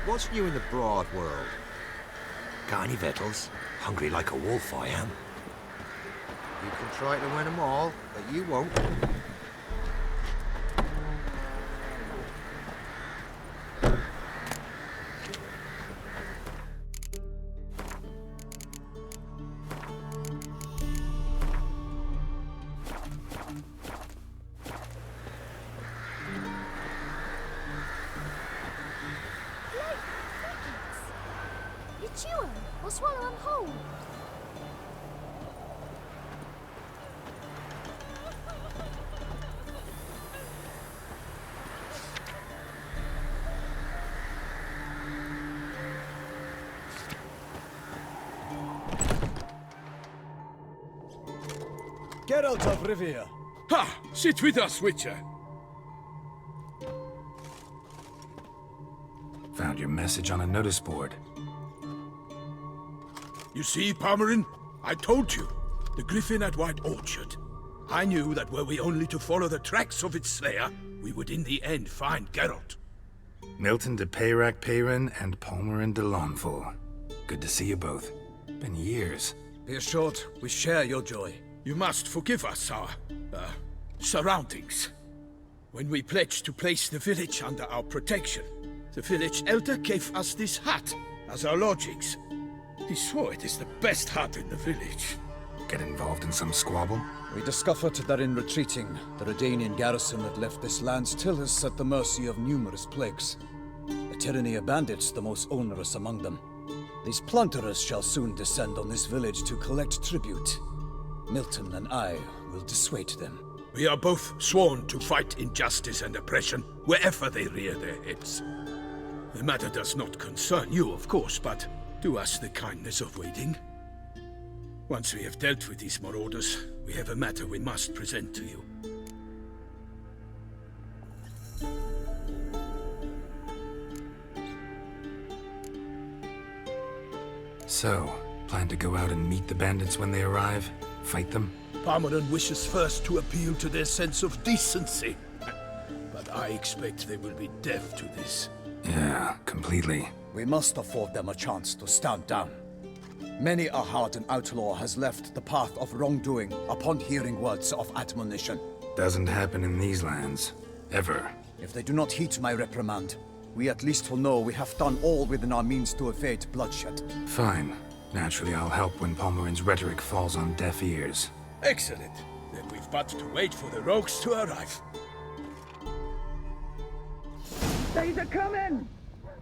What's new in the broad world? Got any victuals? Hungry like a wolf, I am. You can try to win them all, but you won't. You chew 'em or swallow 'em whole. Geralt of Rivia. Ha! Sit with us, Witcher. Found your message on a notice board. You see, Palmerin? I told you. The griffin at White Orchard. I knew that were we only to follow the tracks of its slayer, we would in the end find Geralt. Milton de Peyrac Peyrin and Palmerin de Lawnful. Good to see you both. Been years. Be assured, we share your joy. You must forgive us our, surroundings. When we pledged to place the village under our protection, the village elder gave us this hut as our lodgings. He swore it is the best hut in the village. Get involved in some squabble? We discovered that in retreating, the Redanian garrison that left this land still is at the mercy of numerous plagues. A tyranny of bandits, the most onerous among them. These plunderers shall soon descend on this village to collect tribute. Milton and I will dissuade them. We are both sworn to fight injustice and oppression wherever they rear their heads. The matter does not concern you, of course, but do us the kindness of waiting. Once we have dealt with these marauders, we have a matter we must present to you. So, plan to go out and meet the bandits when they arrive? Fight them? Palmerin wishes first to appeal to their sense of decency. But I expect they will be deaf to this. Yeah, completely. We must afford them a chance to stand down. Many a hardened outlaw has left the path of wrongdoing upon hearing words of admonition. Doesn't happen in these lands. Ever. If they do not heed my reprimand, we at least will know we have done all within our means to evade bloodshed. Fine. Naturally, I'll help when Palmerin's rhetoric falls on deaf ears. Excellent. Then we've but to wait for the rogues to arrive. They're coming!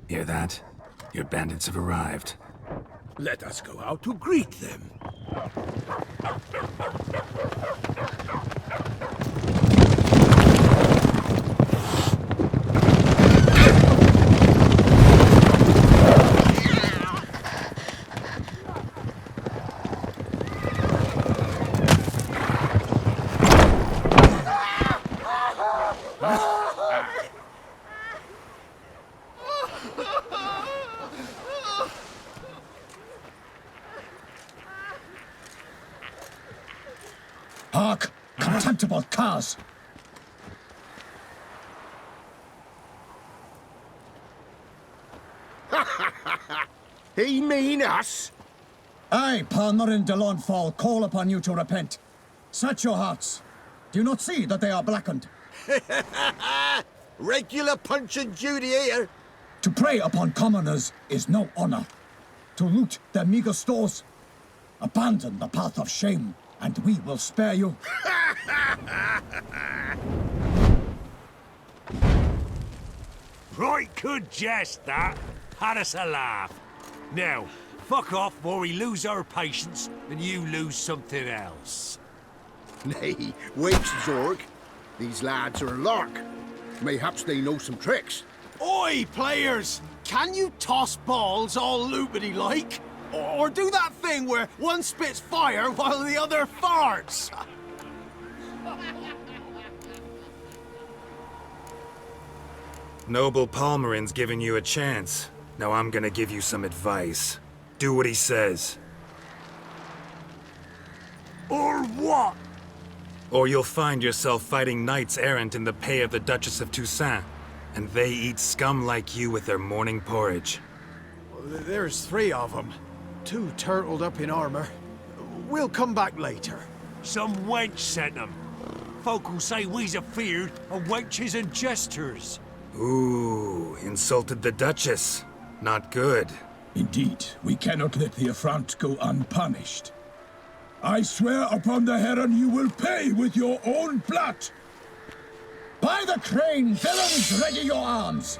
Hear that? Your bandits have arrived. Let us go out to greet them. Hark! Contemptible curs! He mean us? I, Palmerin de Lawnfall, call upon you to repent. Set your hearts. Do you not see that they are blackened? Regular Punch and Judy here. To prey upon commoners is no honor. To loot their meager stores, abandon the path of shame, and we will spare you. Right good jest, that. Had us a laugh. Now, fuck off before we lose our patience and you lose something else. Nay, wait, Zorg. These lads are a lark. Mayhaps they know some tricks. Oi, players! Can you toss balls all loopity-like? Or do that thing where one spits fire while the other farts? Noble Palmerin's giving you a chance. Now I'm gonna give you some advice. Do what he says. Or what? Or you'll find yourself fighting knights errant in the pay of the Duchess of Toussaint. And they eat scum like you with their morning porridge. There's 3 of them. 2 turtled up in armor. We'll come back later. Some wench sent them. Folk will say we's afeard of wenches and jesters. Ooh, insulted the Duchess. Not good. Indeed, we cannot let the affront go unpunished. I swear upon the Heron you will pay with your own blood! By the crane, villains, ready your arms!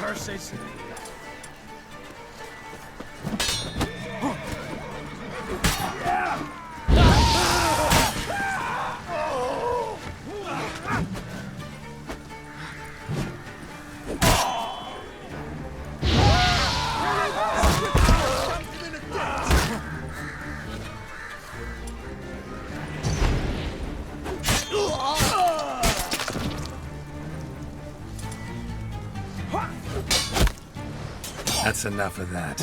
Curses! That's enough of that.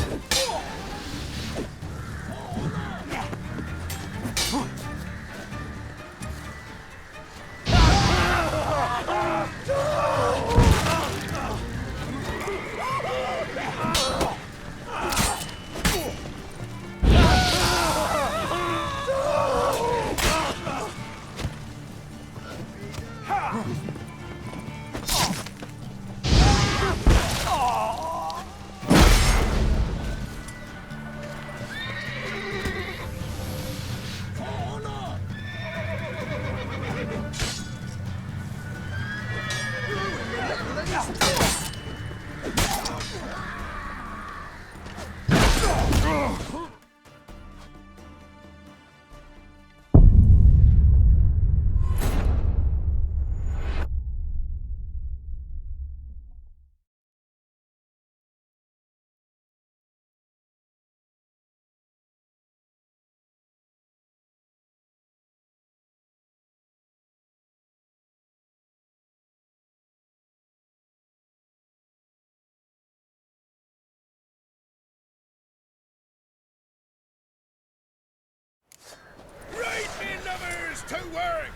Right, men lovers, to work!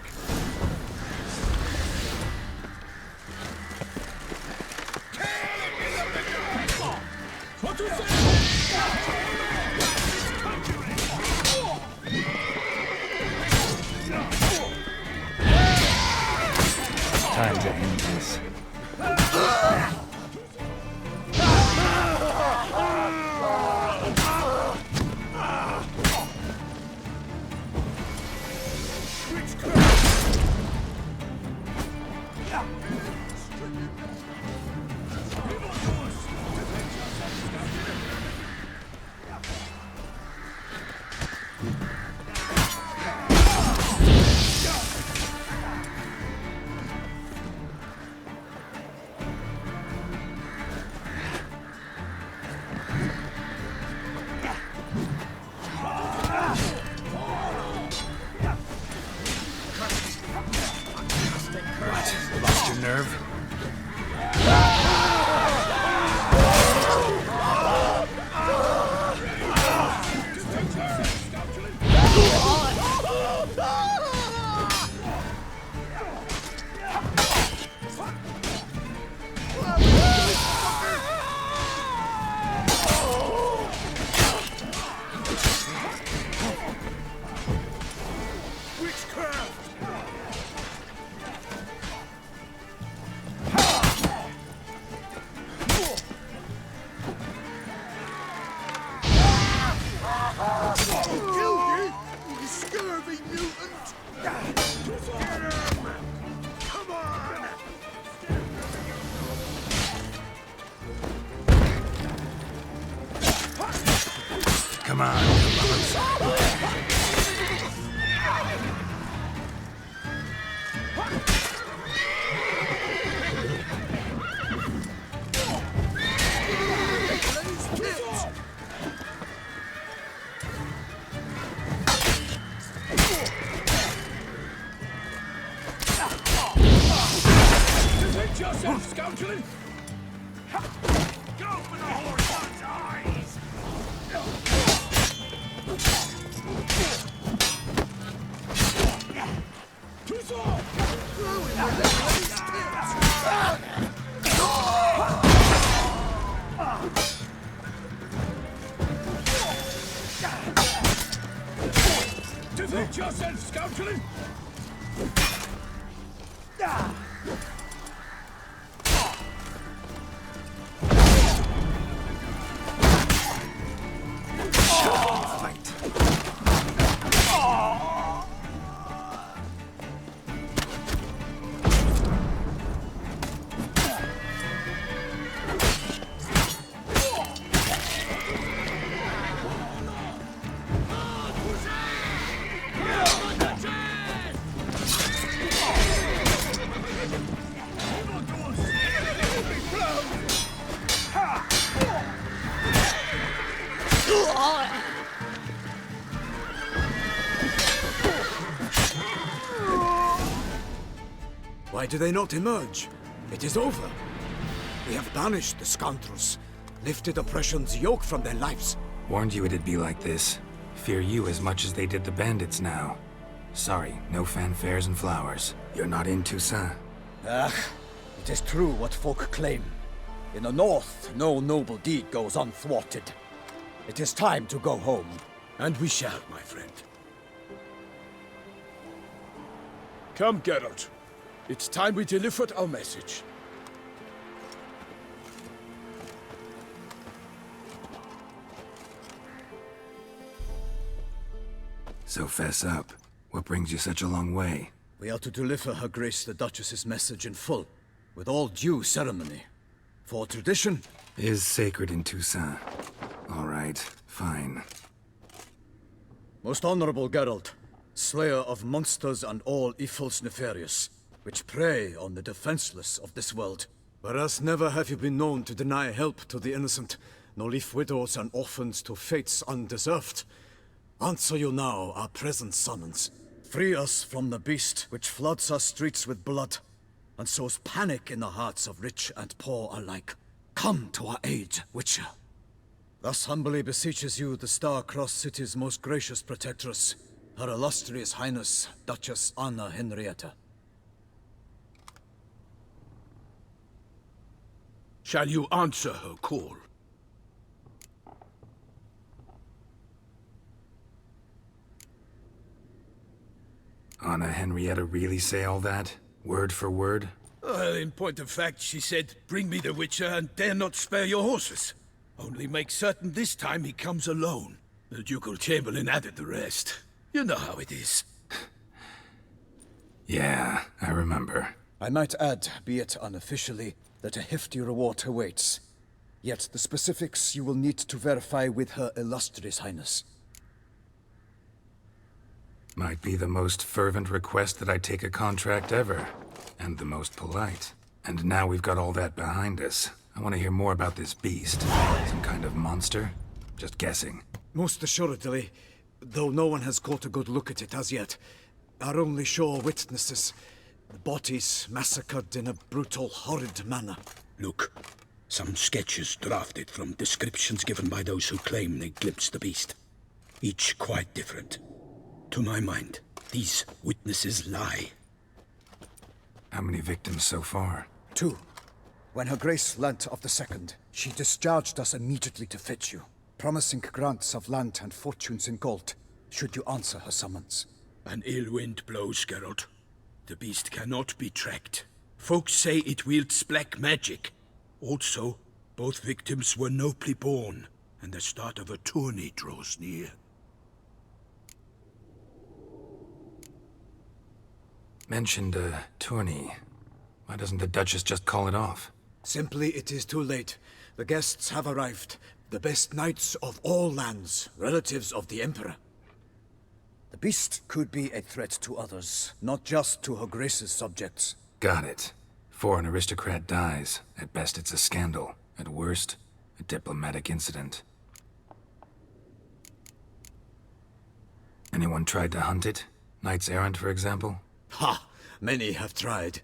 What you say? Time to end this. on, comeuppance. Defend yourself, scoundrel! Go for the horse's eyes! To sword! Defend yourself, scoundrel! Why do they not emerge? It is over. We have banished the scoundrels, lifted oppression's yoke from their lives. Warned you it'd be like this. Fear you as much as they did the bandits now. Sorry, no fanfares and flowers. You're not in Toussaint. Ah, it is true what folk claim. In the north, no noble deed goes unthwarted. It is time to go home. And we shall, my friend. Come, Geralt. It's time we delivered our message. So fess up. What brings you such a long way? We are to deliver Her Grace the Duchess's message in full, with all due ceremony. For tradition Is sacred in Toussaint. All right, fine. Most honorable Geralt, slayer of monsters and all evils nefarious, which prey on the defenseless of this world. Whereas never have you been known to deny help to the innocent, nor leave widows and orphans to fates undeserved. Answer you now our present summons. Free us from the beast which floods our streets with blood, and sows panic in the hearts of rich and poor alike. Come to our aid, Witcher. Thus humbly beseeches you the Star-Crossed City's most gracious protectress, Her Illustrious Highness, Duchess Anna Henrietta. Shall you answer her call? Anna Henrietta really say all that? Word for word? Well, in point of fact, she said, bring me the Witcher and dare not spare your horses. Only make certain this time he comes alone. The Ducal Chamberlain added the rest. You know how it is. Yeah, I remember. I might add, be it unofficially, that a hefty reward awaits. Yet the specifics you will need to verify with Her Illustrious Highness. Might be the most fervent request that I take a contract ever. And the most polite. And now we've got all that behind us. I want to hear more about this beast. Some kind of monster? Just guessing. Most assuredly, though no one has caught a good look at it as yet. Our only sure witnesses. Bodies massacred in a brutal, horrid manner. Look, some sketches drafted from descriptions given by those who claim they glimpsed the beast. Each quite different. To my mind, these witnesses lie. How many victims so far? 2. When Her Grace learnt of the second, she discharged us immediately to fetch you, promising grants of land and fortunes in gold, should you answer her summons. An ill wind blows, Geralt. The beast cannot be tracked. Folks say it wields black magic. Also, both victims were nobly born, and the start of a tourney draws near. Mentioned a tourney. Why doesn't the Duchess just call it off? Simply, it is too late. The guests have arrived. The best knights of all lands, relatives of the Emperor. The beast could be a threat to others, not just to Her Grace's subjects. Got it. Before an aristocrat dies, at best it's a scandal. At worst, a diplomatic incident. Anyone tried to hunt it? Knights errant, for example? Ha! Many have tried.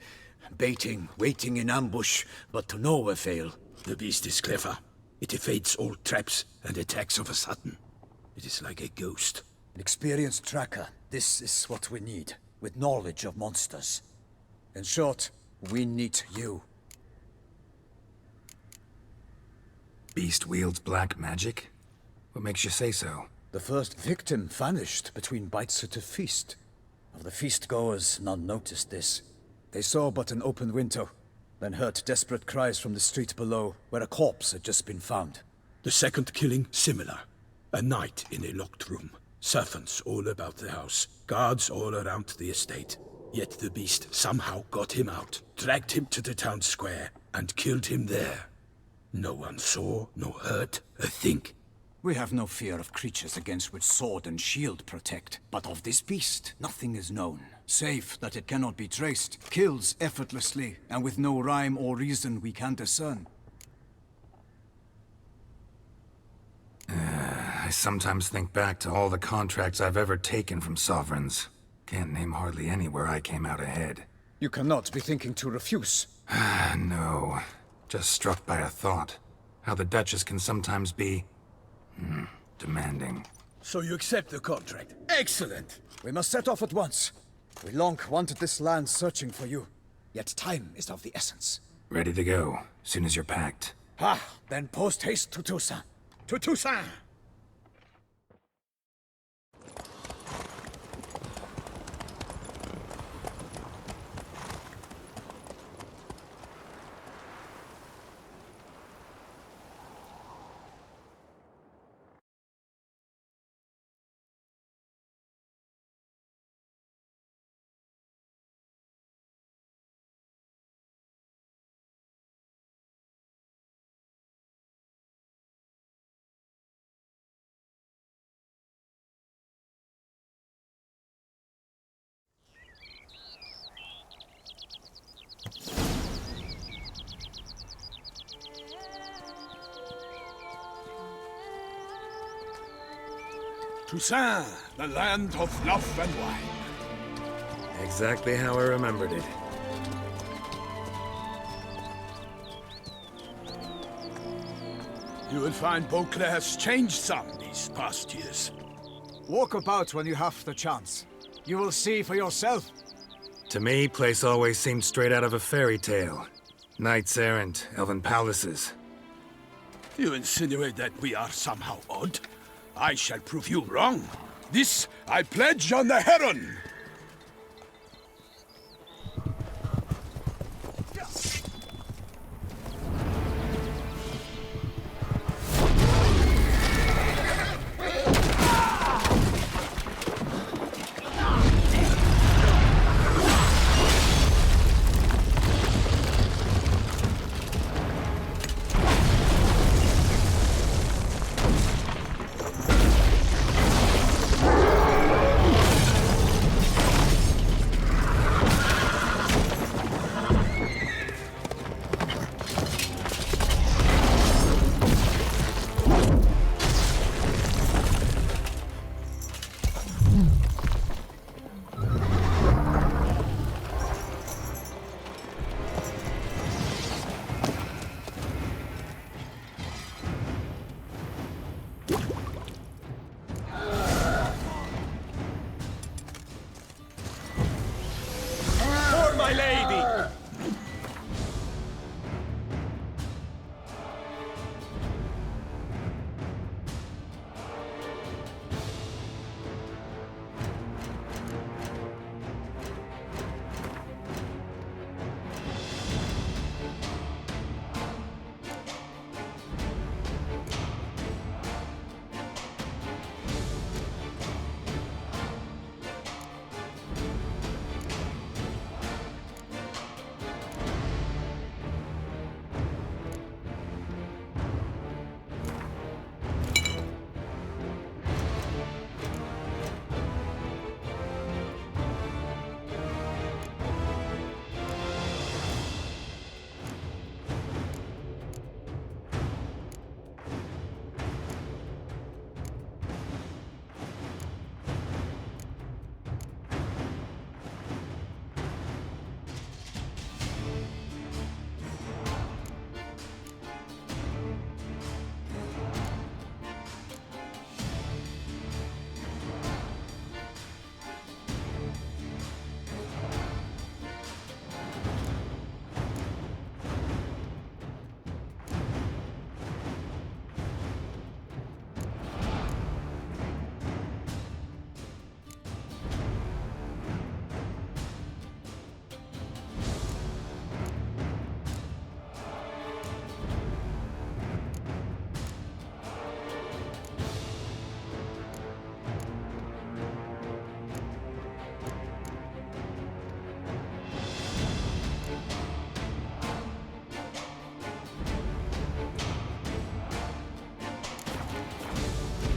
Baiting, waiting in ambush, but to no avail. The beast is clever. It evades all traps and attacks of a sudden. It is like a ghost. An experienced tracker. This is what we need, with knowledge of monsters. In short, we need you. Beast wields black magic? What makes you say so? The first victim vanished between bites at a feast. Of the feast-goers, none noticed this. They saw but an open window, then heard desperate cries from the street below, where a corpse had just been found. The second killing, similar. A knight in a locked room. Servants all about the house. Guards all around the estate. Yet the beast somehow got him out, dragged him to the town square, and killed him there. No one saw, nor heard a thing. We have no fear of creatures against which sword and shield protect. But of this beast, nothing is known. Save that it cannot be traced, kills effortlessly, and with no rhyme or reason we can discern. I sometimes think back to all the contracts I've ever taken from sovereigns. Can't name hardly any where I came out ahead. You cannot be thinking to refuse. No. Just struck by a thought. How the Duchess can sometimes be... demanding. So you accept the contract. Excellent! We must set off at once. We long wanted this land searching for you. Yet time is of the essence. Ready to go, soon as you're packed. Then post-haste to Toussaint. To Toussaint! Toussaint, the land of love and wine. Exactly how I remembered it. You will find Beauclair has changed some these past years. Walk about when you have the chance. You will see for yourself. To me, place always seemed straight out of a fairy tale. Knights errant, elven palaces. You insinuate that we are somehow odd? I shall prove you wrong. This I pledge on the Heron!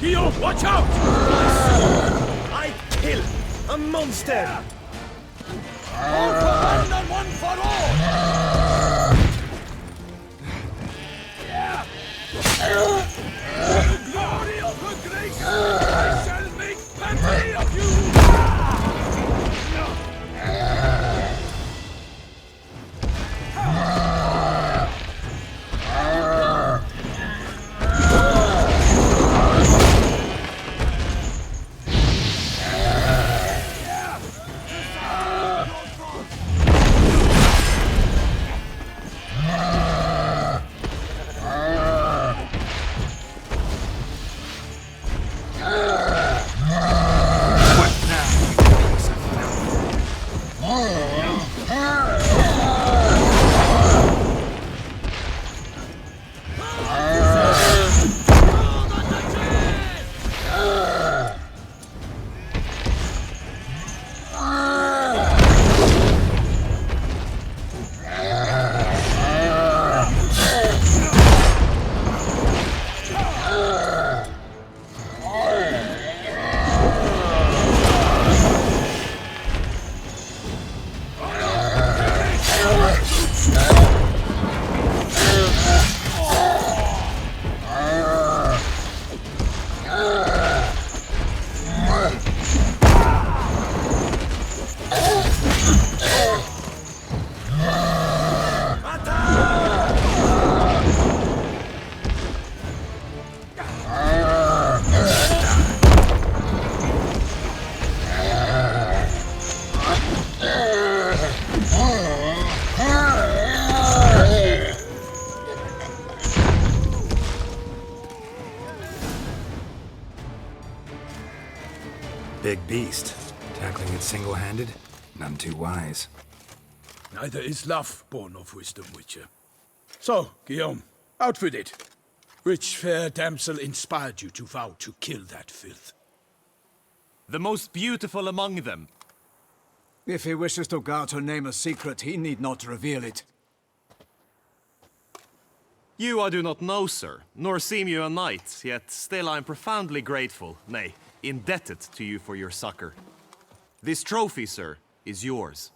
Guillaume, watch out! I kill a monster! All for one and one for all! The glory of her grace! I shall make plenty of you! Big beast. Tackling it single-handed? None too wise. Neither is love born of wisdom, Witcher. So, Guillaume, out with it. Which fair damsel inspired you to vow to kill that filth? The most beautiful among them. If he wishes to guard her name a secret, he need not reveal it. You I do not know, sir, nor seem you a knight, yet still I am profoundly grateful, nay, indebted to you for your succor. This trophy, sir, is yours.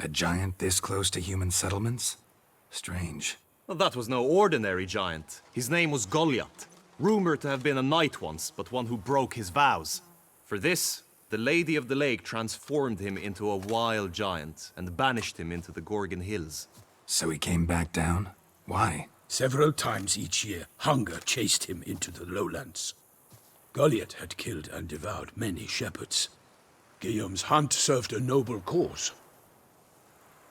A giant this close to human settlements? Strange. Well, that was no ordinary giant. His name was Goliath, rumored to have been a knight once, but one who broke his vows. For this, the Lady of the Lake transformed him into a wild giant and banished him into the Gorgon Hills. So he came back down? Why? Several times each year, hunger chased him into the lowlands. Goliath had killed and devoured many shepherds. Guillaume's hunt served a noble cause.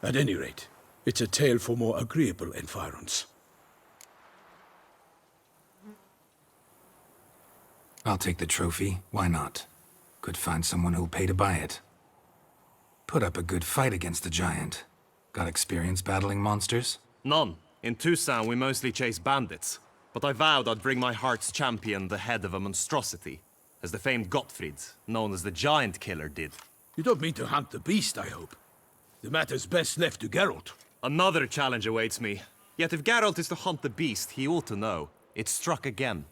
At any rate, it's a tale for more agreeable environs. I'll take the trophy. Why not? Could find someone who'll pay to buy it. Put up a good fight against the giant. Got experience battling monsters? None. In Toussaint, we mostly chase bandits. But I vowed I'd bring my heart's champion the head of a monstrosity, as the famed Gottfried, known as the Giant Killer, did. You don't mean to hunt the beast, I hope. The matter's best left to Geralt. Another challenge awaits me. Yet if Geralt is to hunt the beast, he ought to know. It struck again.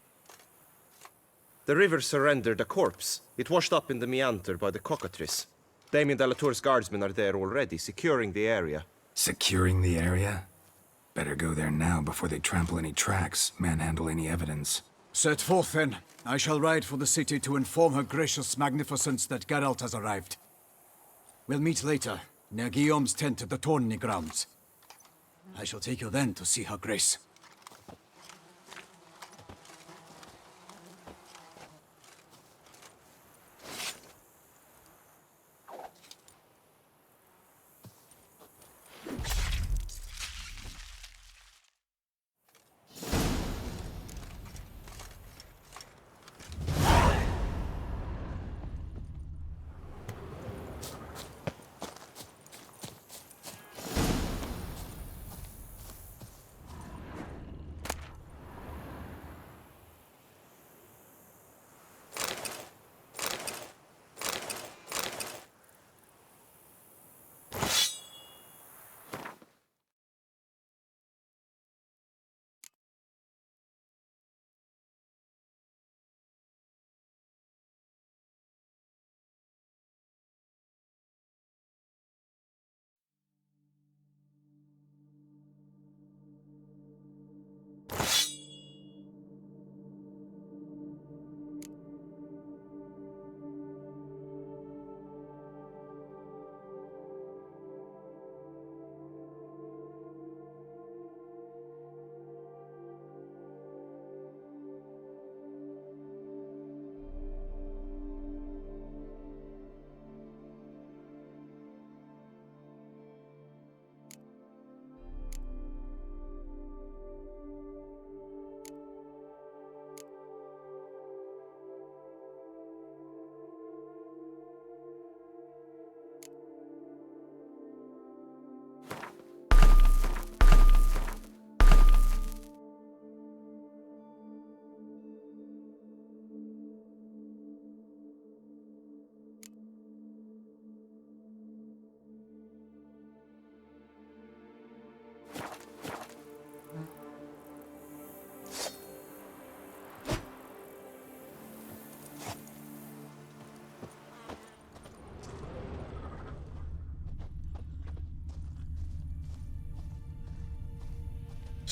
The river surrendered a corpse. It washed up in the meander by the cockatrice. Damien de la Tour's guardsmen are there already, securing the area. Securing the area? Better go there now before they trample any tracks, manhandle any evidence. Set forth, then. I shall ride for the city to inform her gracious magnificence that Geralt has arrived. We'll meet later, near Guillaume's tent at the tourney grounds. I shall take you then to see her grace.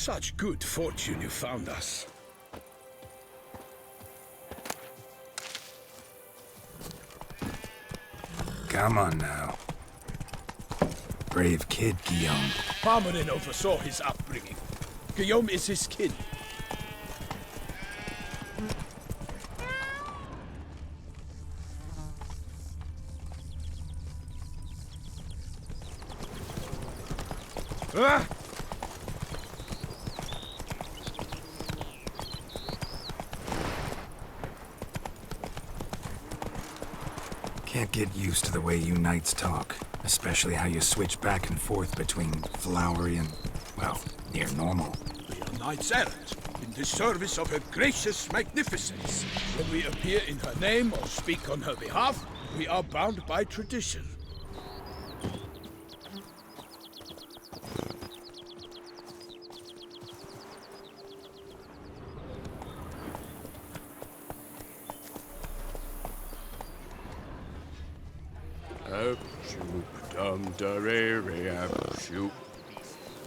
Such good fortune you found us. Come on now. Brave kid, Guillaume. Parmanin oversaw his upbringing. Guillaume is his kin. Ah! Can't get used to the way you knights talk. Especially how you switch back and forth between flowery and, well, near normal. We are knights errant, in the service of her gracious magnificence. When we appear in her name or speak on her behalf, we are bound by tradition.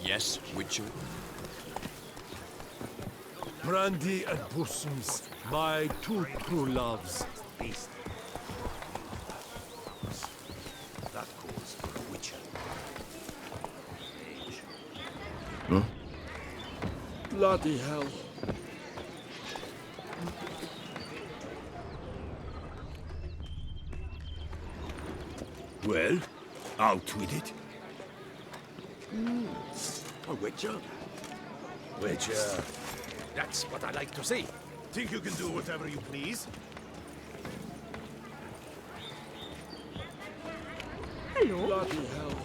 Yes, Witcher. Brandy and bosoms, my two true loves. Beast. That calls for a Witcher. Bloody hell. Well, out with it. A Witcher? Witcher. That's what I like to see. Think you can do whatever you please? Hello. Bloody hell.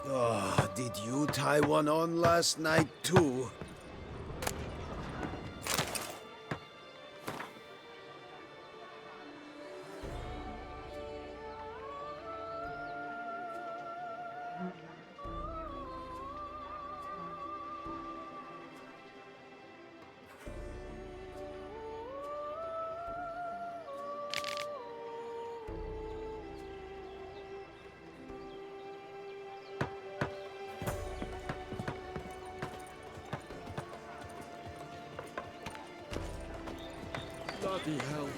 Oh, did you tie one on last night, too? Bloody hell.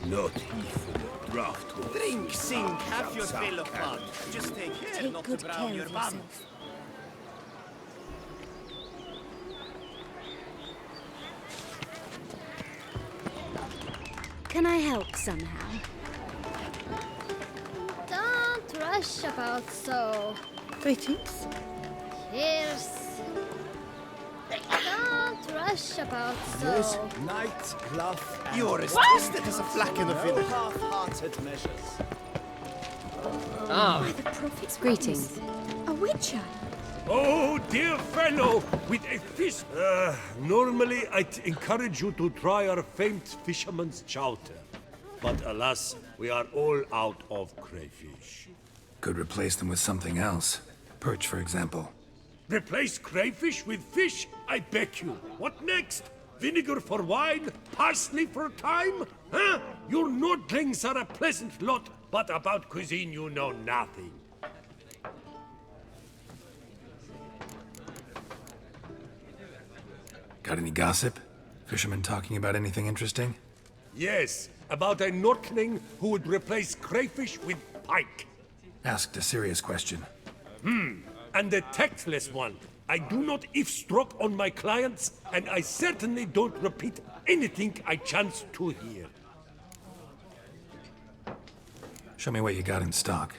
Not even a draft will Drink, sing, have your fill of fun. Just take care Take not good to drown care your of bum. yourself. Can I help somehow? Don't rush about so. Greetings. Here's. Don't rush about so. Knight, bluff, and... You're as twisted as a flack in the village. Half-hearted measures. By the prophet's greetings. A witcher. Oh, dear fellow, with a fish. Normally I'd encourage you to try our famed fisherman's chowder. But alas, we are all out of crayfish. Could replace them with something else. Perch, for example. Replace crayfish with fish? I beg you. What next? Vinegar for wine? Parsley for thyme? Huh? Your nordlings are a pleasant lot, but about cuisine you know nothing. Got any gossip? Fishermen talking about anything interesting? Yes, about a nordling who would replace crayfish with pike. Asked a serious question. And a tactless one. I do not eavesdrop on my clients, and I certainly don't repeat anything I chance to hear. Show me what you got in stock.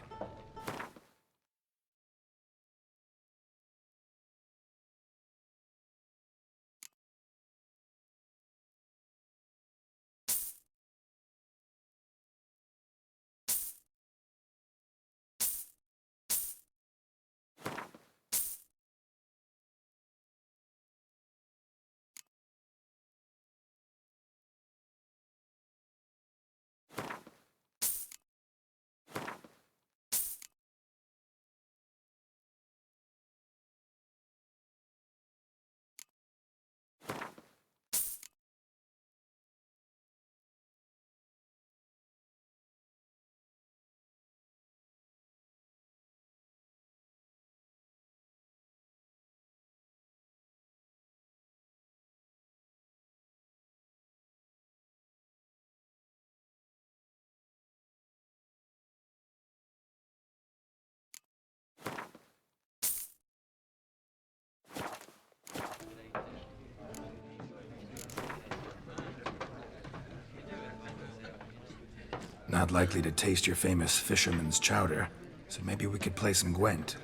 not likely to taste your famous fisherman's chowder, so maybe we could play some Gwent.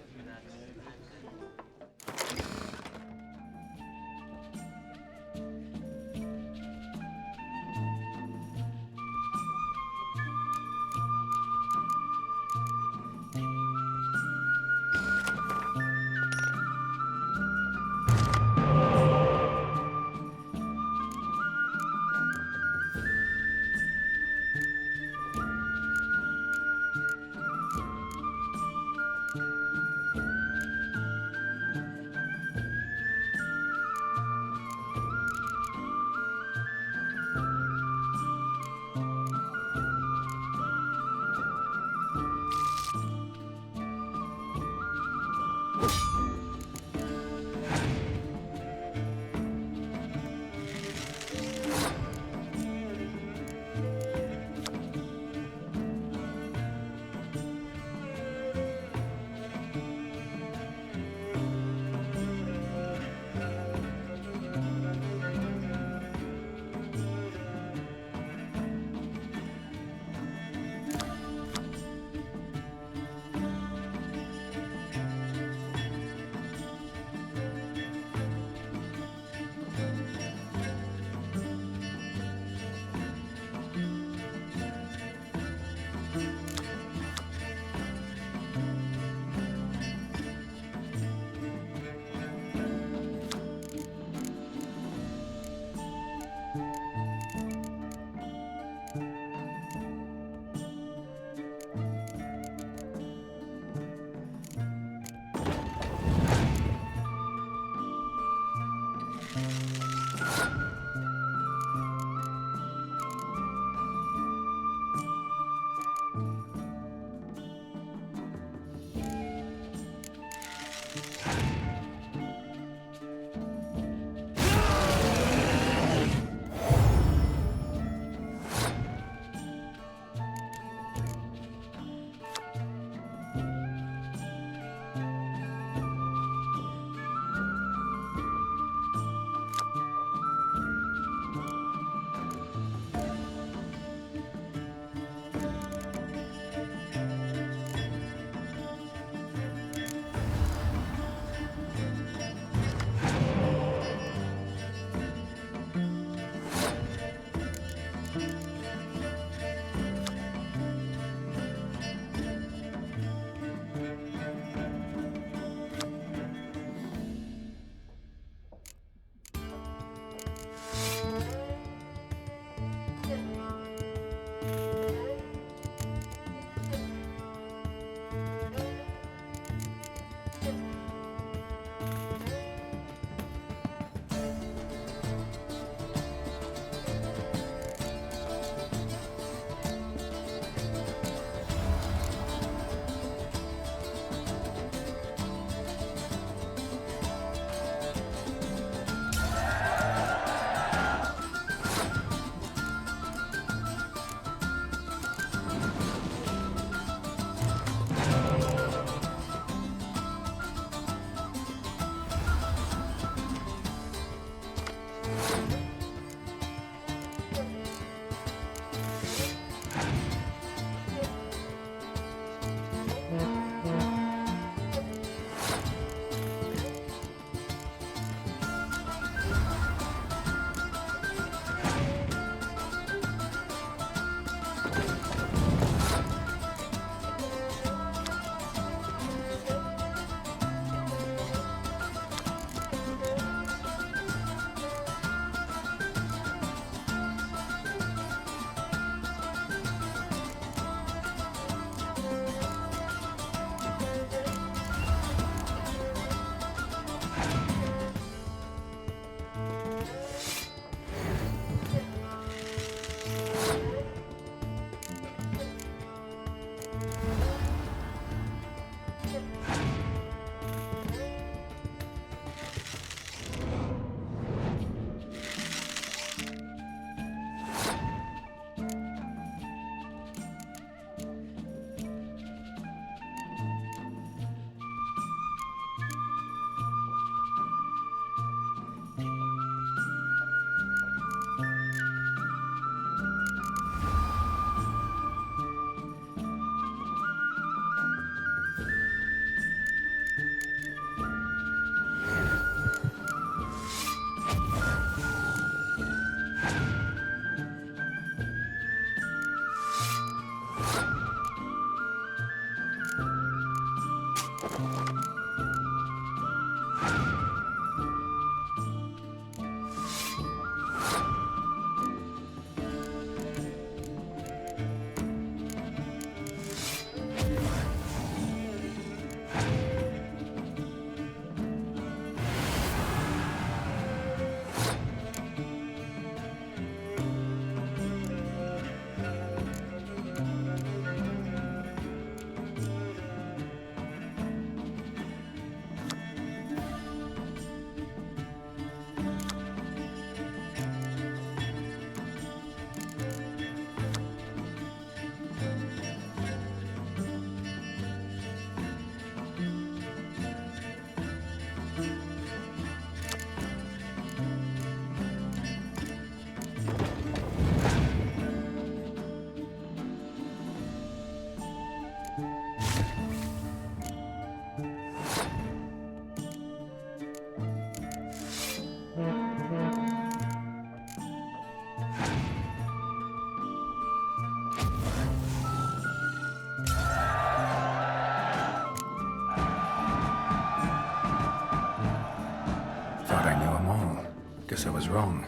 Guess I was wrong.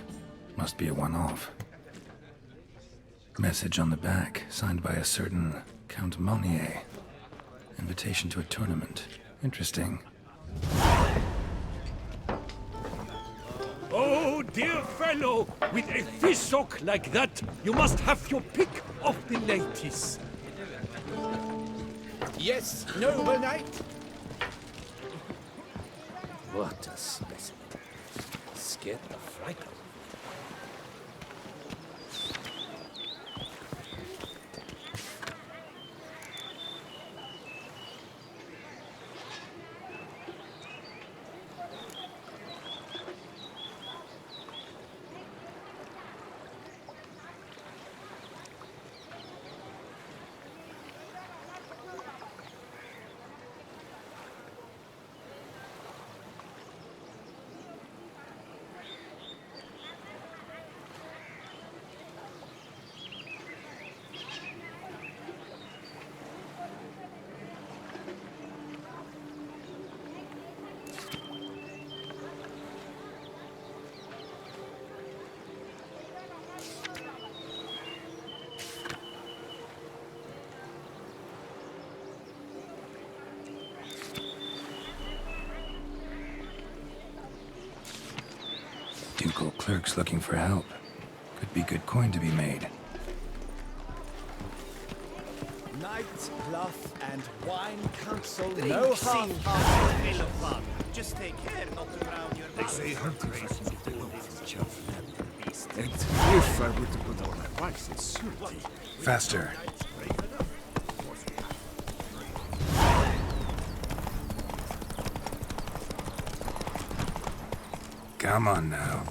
Must be a one-off. Message on the back, signed by a certain Count Monnier. Invitation to a tournament. Interesting. Oh, dear fellow, with a fish hook like that, you must have your pick of the ladies. Yes, noble knight. What a specimen. Scared the fright out of me. Ducal clerks looking for help. Could be good coin to be made. Knight, bluff, and wine council. No half-hearted. Just take care not to drown your They say her grace is the beast. And if I were to put on a price, it's certainly... Faster. Come on now.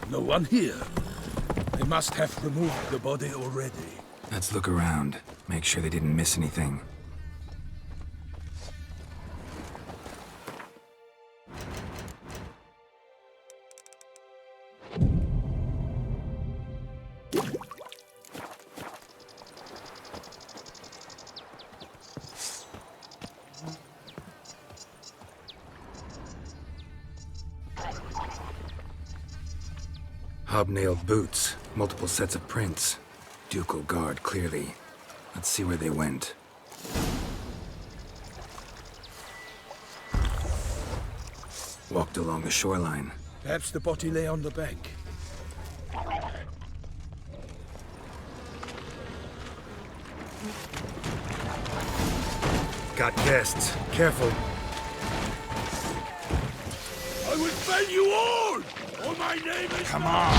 No one here. They must have removed the body already. Let's look around. Make sure they didn't miss anything. Hobnailed boots, multiple sets of prints. Ducal guard, clearly. Let's see where they went. Walked along the shoreline. Perhaps the body lay on the bank. Got guests. Careful. I will fell you all! Oh, my name is... Come on!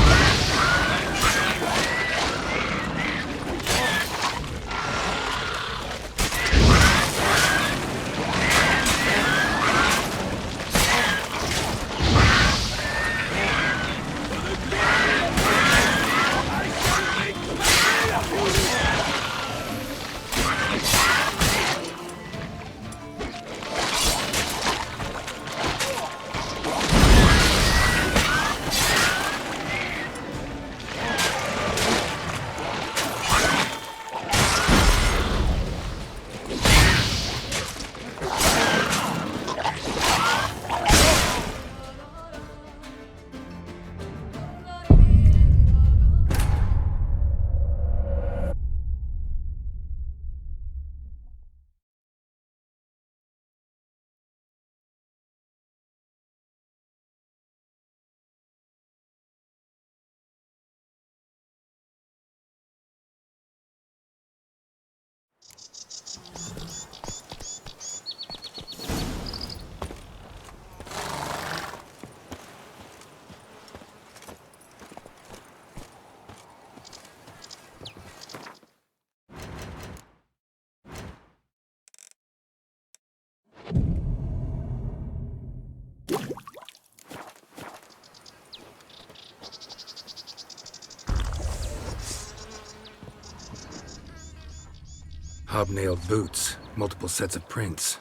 Hobnailed boots, multiple sets of prints.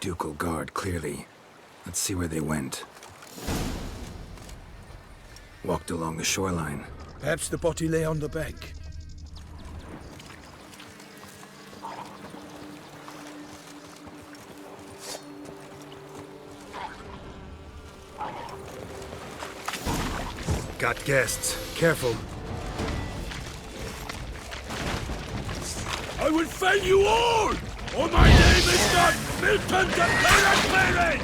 Ducal guard, clearly. Let's see where they went. Walked along the shoreline. Perhaps the body lay on the bank. Got guests. Careful. I will fell you all! Or my name is not Milton the Pirate!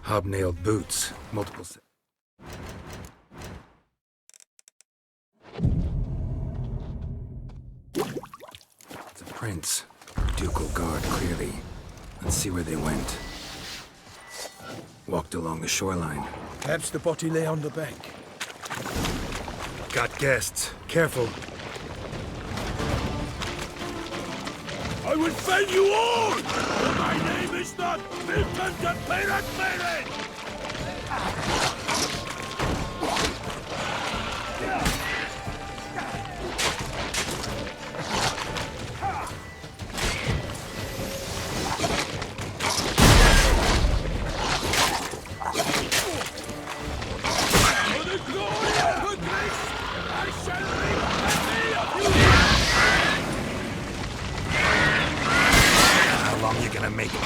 Hobnailed boots. Multiple set. It's a prince. Ducal guard, clearly. Let's see where they went. Walked along the shoreline. Perhaps the body lay on the bank. Got guests. Careful. I will fell you all! For my name is not Milton the Pirate! For the glory of her grace, I shall make happy of you! How long you gonna make it?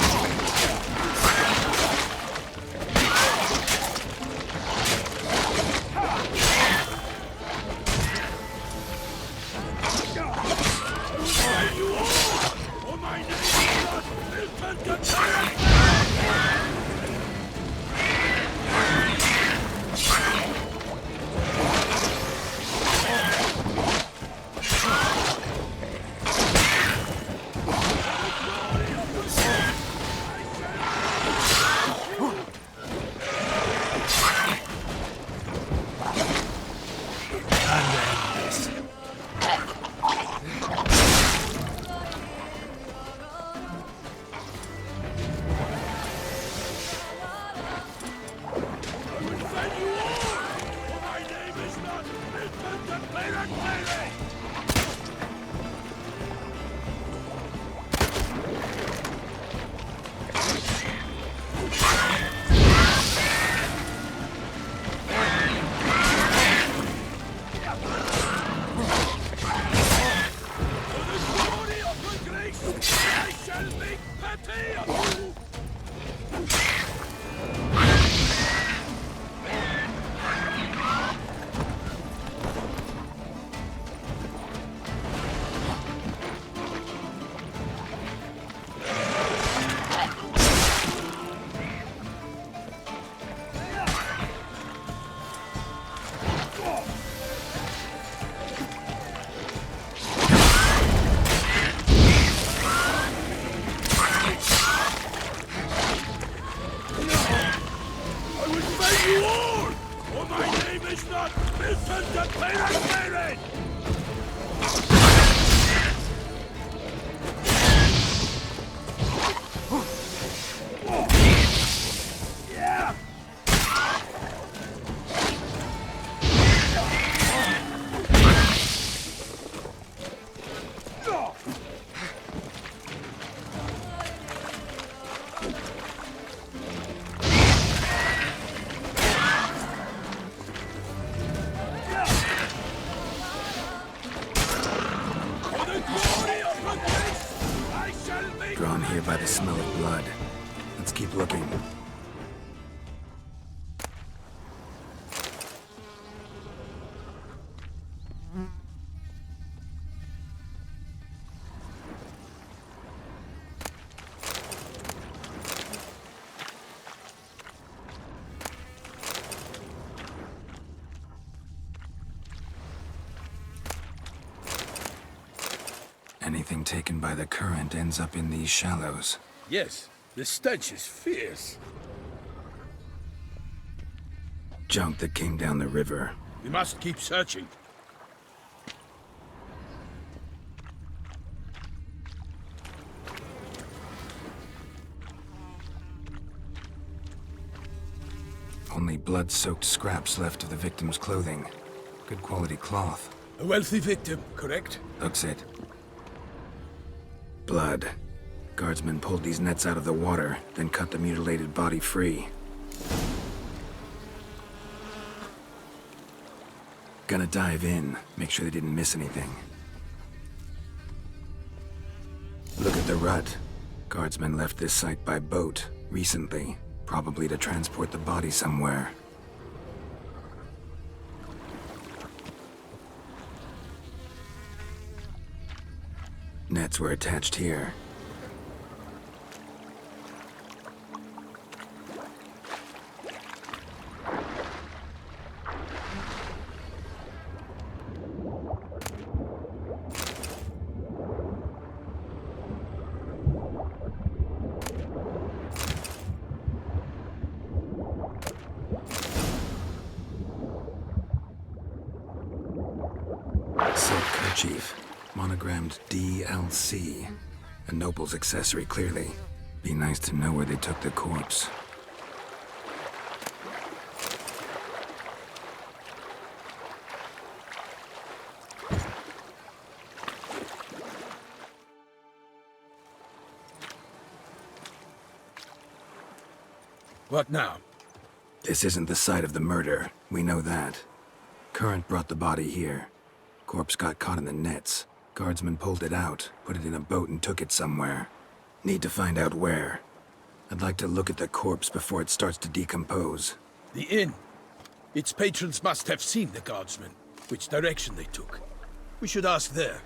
here by the smell of blood. Let's keep looking. Anything taken by the current ends up in these shallows. Yes, the stench is fierce. Junk that came down the river. We must keep searching. Only blood-soaked scraps left of the victim's clothing. Good quality cloth. A wealthy victim, correct? Looks it. Blood. Guardsmen pulled these nets out of the water, then cut the mutilated body free. Gonna dive in, make sure they didn't miss anything. Look at the rut. Guardsmen left this site by boat, recently, probably to transport the body somewhere. Nets were attached here. Silk kerchief. Monogrammed DLC. A noble's accessory, clearly. Be nice to know where they took the corpse. What now? This isn't the site of the murder. We know that. Current brought the body here. Corpse got caught in the nets. Guardsmen pulled it out, put it in a boat and took it somewhere. Need to find out where. I'd like to look at the corpse before it starts to decompose. The inn. Its patrons must have seen the guardsmen, which direction they took. We should ask there.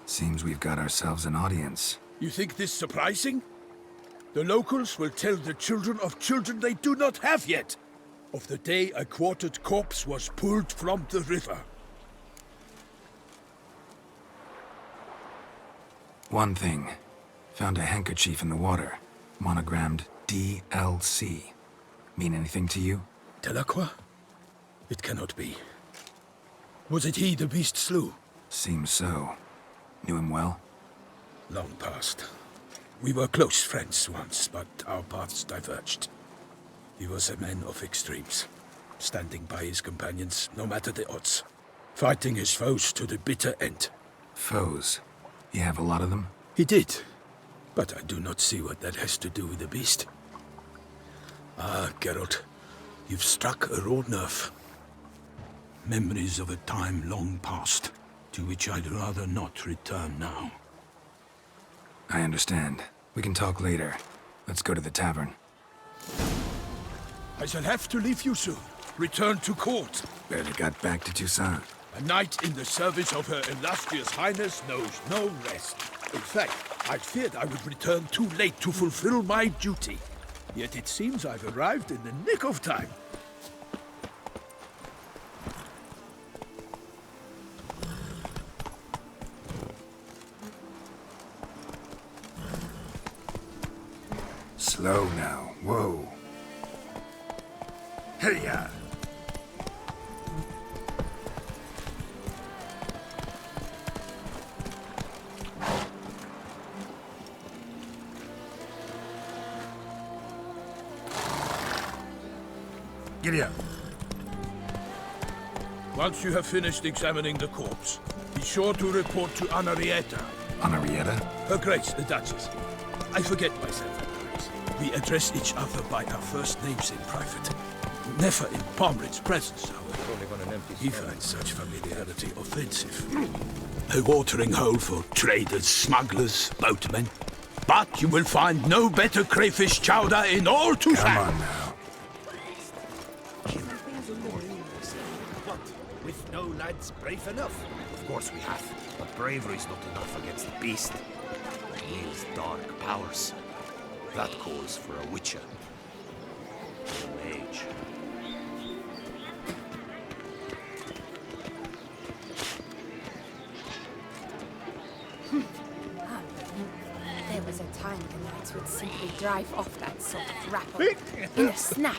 Seems we've got ourselves an audience. You think this surprising? The locals will tell the children of children they do not have yet, of the day a quartered corpse was pulled from the river. One thing. Found a handkerchief in the water. Monogrammed DLC. Mean anything to you? Delacroix? It cannot be. Was it he the beast slew? Seems so. Knew him well? Long past. We were close friends once, but our paths diverged. He was a man of extremes, standing by his companions no matter the odds, fighting his foes to the bitter end. Foes? You have a lot of them? He did, but I do not see what that has to do with the beast. Ah, Geralt, you've struck a raw nerve. Memories of a time long past, to which I'd rather not return now. I understand. We can talk later. Let's go to the tavern. I shall have to leave you soon. Return to court. Barely got back to Toussaint. A knight in the service of Her Illustrious Highness knows no rest. In fact, I feared I would return too late to fulfill my duty. Yet it seems I've arrived in the nick of time. Slow now. Whoa. Hey-ya! Giddy up. Once you have finished examining the corpse, be sure to report to Anarietta. Anarietta? Her Grace, the Duchess. I forget myself at times. We address each other by our first names in private. Never in Pomred's presence, however. He finds such familiarity offensive. A watering hole for traders, smugglers, boatmen. But you will find no better crayfish chowder in all Tucson. Come on now. What? With no lads brave enough? Of course we have. But bravery's not enough against the beast. He wields dark powers. That calls for a witcher. A mage. There was a time the knights would simply drive off that sort of rabble in a snap.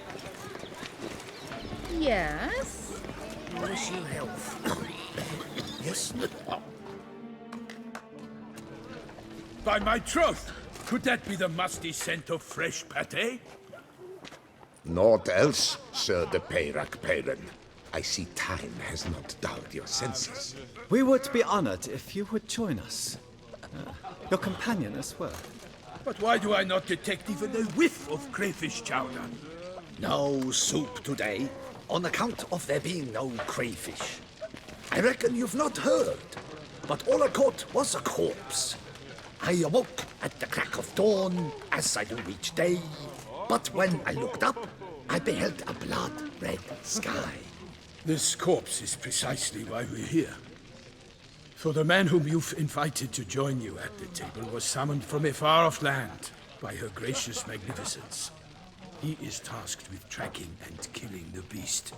Yes? Wish you health. Yes? By my troth, could that be the musty scent of fresh pate? Naught else, Sir de Peyrac-Peyran. I see time has not dulled your senses. We would be honored if you would join us. Your companion as well. But why do I not detect even a whiff of crayfish chowder? No soup today, on account of there being no crayfish. I reckon you've not heard, but all I caught was a corpse. I awoke at the crack of dawn, as I do each day, but when I looked up, I beheld a blood-red sky. This corpse is precisely why we're here. For the man whom you've invited to join you at the table was summoned from a far-off land by her gracious magnificence. He is tasked with tracking and killing the beast.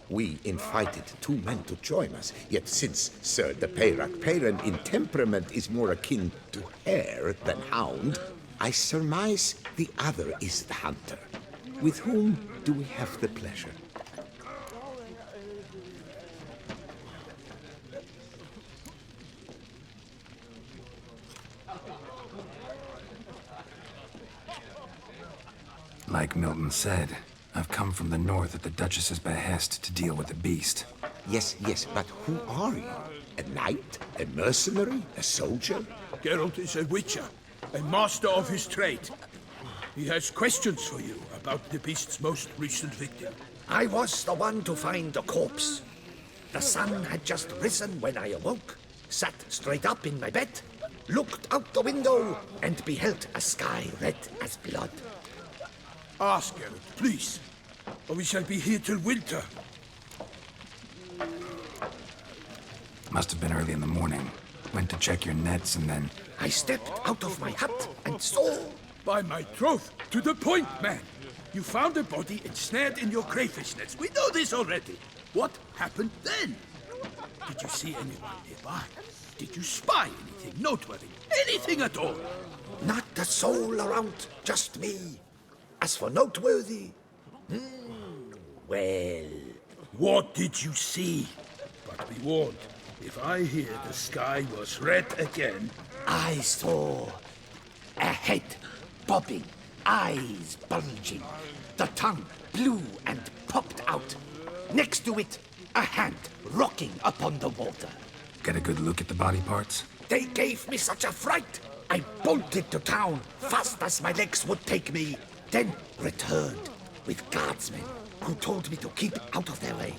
We invited 2 men to join us, yet since Sir de Peyrac-Peyran in temperament is more akin to hare than hound, I surmise the other is the hunter. With whom do we have the pleasure? Like Milton said, I've come from the north at the Duchess's behest to deal with the beast. Yes, but who are you? A knight? A mercenary? A soldier? Geralt is a witcher, a master of his trade. He has questions for you about the beast's most recent victim. I was the one to find the corpse. The sun had just risen when I awoke, sat straight up in my bed, looked out the window, and beheld a sky red as blood. Ask, Geralt, please, or we shall be here till winter. Must have been early in the morning. Went to check your nets and then... I stepped out of my hut and saw... By my troth, to the point, man. You found a body ensnared in your crayfish nets. We know this already. What happened then? Did you see anyone nearby? Did you spy anything noteworthy? Anything at all? Not a soul around, just me. As for noteworthy... well... What did you see? But be warned, if I hear the sky was red again... I saw a head bobbing, eyes bulging, the tongue blue and popped out. Next to it, a hand rocking upon the water. Get a good look at the body parts? They gave me such a fright. I bolted to town fast as my legs would take me, then returned with guardsmen who told me to keep out of their way.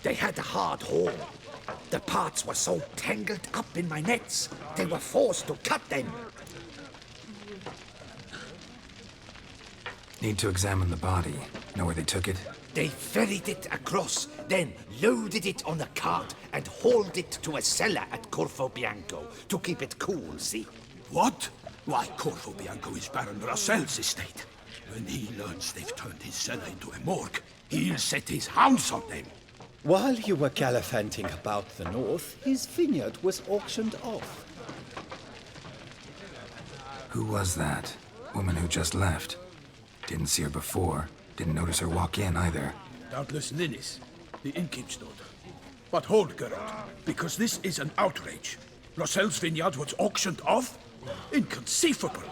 They had a hard haul. The parts were so tangled up in my nets, they were forced to cut them. Need to examine the body. Know where they took it? They ferried it across, then loaded it on a cart and hauled it to a cellar at Corvo Bianco to keep it cool, see? What? Why, Corvo Bianco is Baron Russell's estate. When he learns they've turned his cellar into a morgue, he'll set his hounds on them. While you were gallivanting about the north, his vineyard was auctioned off. Who was that? Woman who just left. Didn't see her before. Didn't notice her walk in either. Doubtless Ninnis, the innkeep's daughter. But hold, Geralt, because this is an outrage. Russell's vineyard was auctioned off? Inconceivable!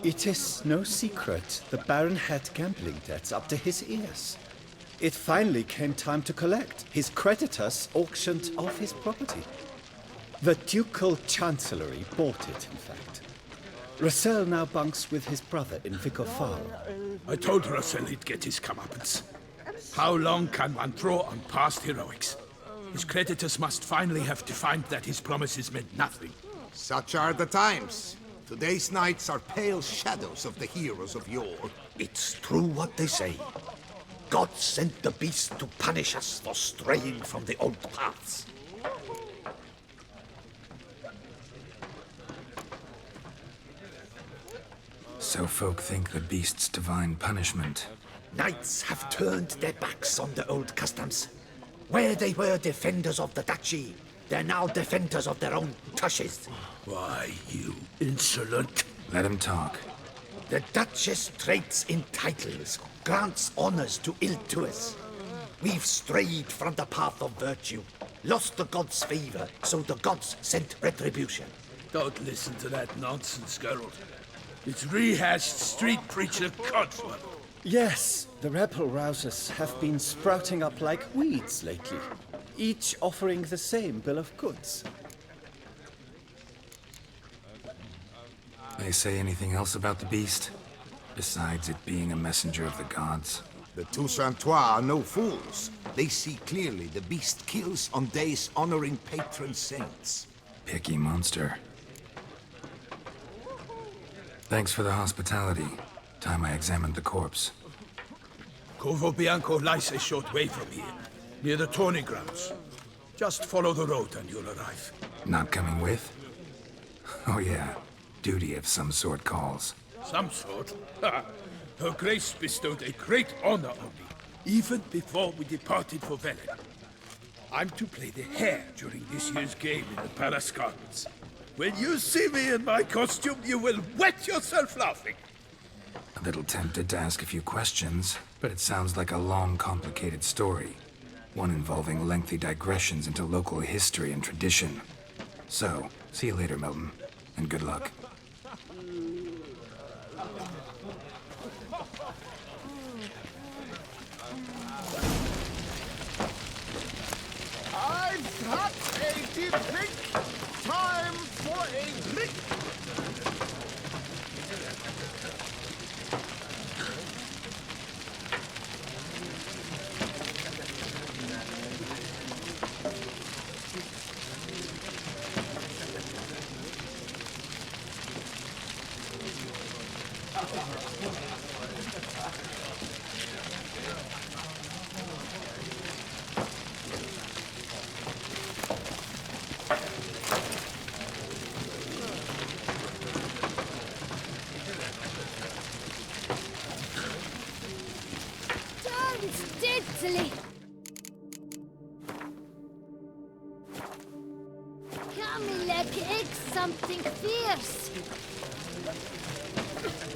It is no secret the Baron had gambling debts up to his ears. It finally came time to collect. His creditors auctioned off his property. The Ducal Chancellery bought it, in fact. Russell now bunks with his brother in Vicar Farm. I told Russell he'd get his comeuppance. How long can one draw on past heroics? His creditors must finally have defined that his promises meant nothing. Such are the times. Today's knights are pale shadows of the heroes of yore. It's true what they say. God sent the beast to punish us for straying from the old paths. So folk think the beast's divine punishment. Knights have turned their backs on the old customs. Where they were defenders of the duchy, they're now defenders of their own tushes. Why, you insolent... Let him talk. The Duchess trades in titles, grants honors to ill-doers. We've strayed from the path of virtue, lost the gods' favor, so the gods sent retribution. Don't listen to that nonsense, Geralt. It's rehashed street preacher codswallop. Yes, the rebel rousers have been sprouting up like weeds lately, each offering the same bill of goods. They say anything else about the beast? Besides it being a messenger of the gods? The Toussaintois are no fools. They see clearly the beast kills on days honoring patron saints. Picky monster. Thanks for the hospitality. Time I examined the corpse. Corvo Bianco lies a short way from here, near the tourney grounds. Just follow the road and you'll arrive. Not coming with? Oh yeah, duty of some sort calls. Some sort? Ha! Her Grace bestowed a great honor on me, even before we departed for Velen. I'm to play the hare during this year's game in the Palace Gardens. When you see me in my costume, you will wet yourself laughing. A little tempted to ask a few questions, but it sounds like a long, complicated story. One involving lengthy digressions into local history and tradition. So, see you later, Milton, and good luck. I've got a deep drink. Time for a drink. Steadily. Camilla, egg something fierce.